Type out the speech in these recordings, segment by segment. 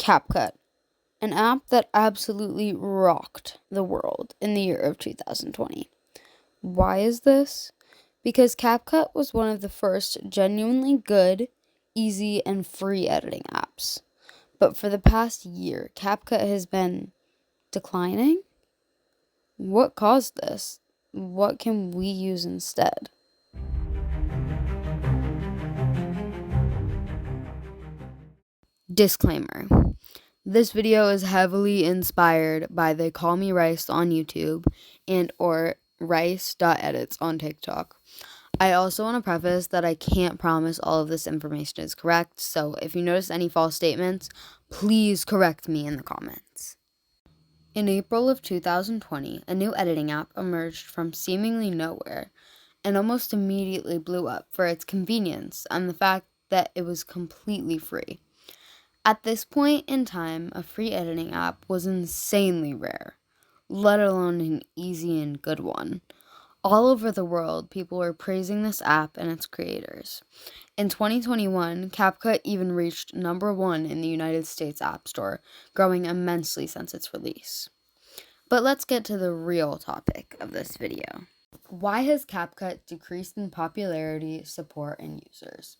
CapCut, an app that absolutely rocked the world in the year of 2020. Why is this? Because CapCut was one of the first genuinely good, easy, and free editing apps. But for the past year, CapCut has been declining? What caused this? What can we use instead? Disclaimer. This video is heavily inspired by the Call Me Rice on YouTube and or rice.edits on TikTok. I also want to preface that I can't promise all of this information is correct, so if you notice any false statements, please correct me in the comments. In April of 2020, a new editing app emerged from seemingly nowhere and almost immediately blew up for its convenience and the fact that it was completely free. At this point in time, a free editing app was insanely rare, let alone an easy and good one. All over the world, people were praising this app and its creators. In 2021, CapCut even reached #1 in the United States App Store, growing immensely since its release. But let's get to the real topic of this video. Why has CapCut decreased in popularity, support, and users?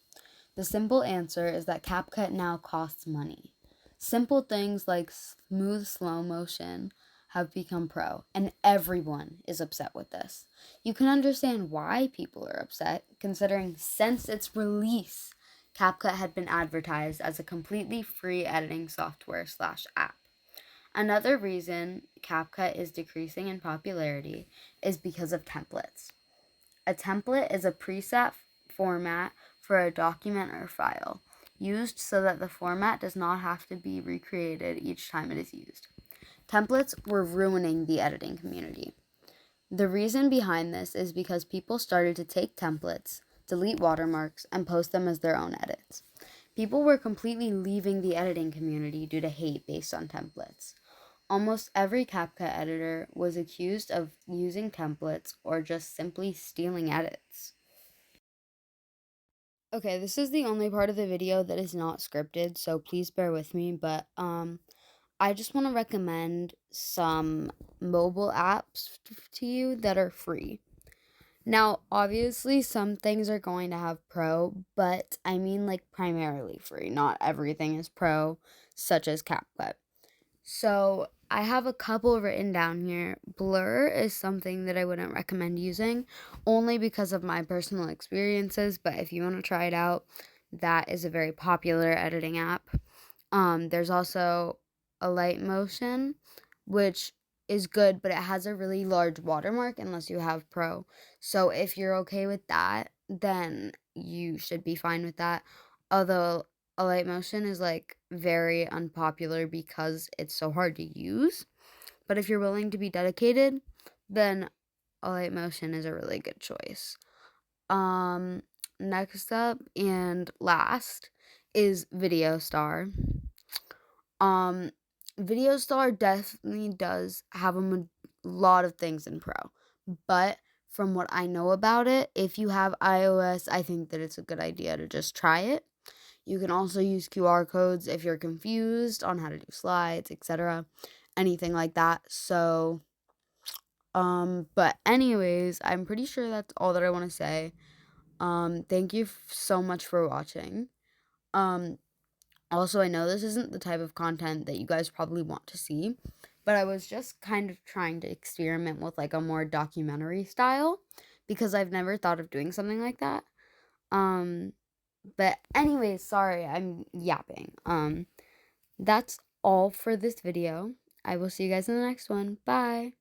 The simple answer is that CapCut now costs money. Simple things like smooth slow motion have become pro, and everyone is upset with this. You can understand why people are upset, considering since its release, CapCut had been advertised as a completely free editing software/app. Another reason CapCut is decreasing in popularity is because of templates. A template is a preset format for a document or file, used so that the format does not have to be recreated each time it is used. Templates were ruining the editing community. The reason behind this is because people started to take templates, delete watermarks, and post them as their own edits. People were completely leaving the editing community due to hate based on templates. Almost every CapCut editor was accused of using templates or just simply stealing edits. Okay, this is the only part of the video that is not scripted, so please bear with me, but I just want to recommend some mobile apps to you that are free. Now, obviously, some things are going to have pro, but I mean like primarily free. Not everything is pro, such as CapCut. So I have a couple written down here. Blur is something that I wouldn't recommend using, only because of my personal experiences, but if you want to try it out, that is a very popular editing app. There's also a light motion, which is good, but it has a really large watermark unless you have pro. So if you're okay with that, then you should be fine with that. Although a light motion is like very unpopular because it's so hard to use. But if you're willing to be dedicated, then a light motion is a really good choice. Um, Next up and last is Video Star. Um, Video Star definitely does have a lot of things in Pro, but from what I know about it, if you have iOS, I think that it's a good idea to just try it. You can also use QR codes if you're confused on how to do slides, etc., anything like that. So, but anyways, I'm pretty sure that's all that I want to say. Thank you so much for watching. Um, Also, I know this isn't the type of content that you guys probably want to see, but I was just kind of trying to experiment with like a more documentary style because I've never thought of doing something like that. Um, but anyways, sorry, I'm yapping. That's all for this video. I will see you guys in the next one. Bye.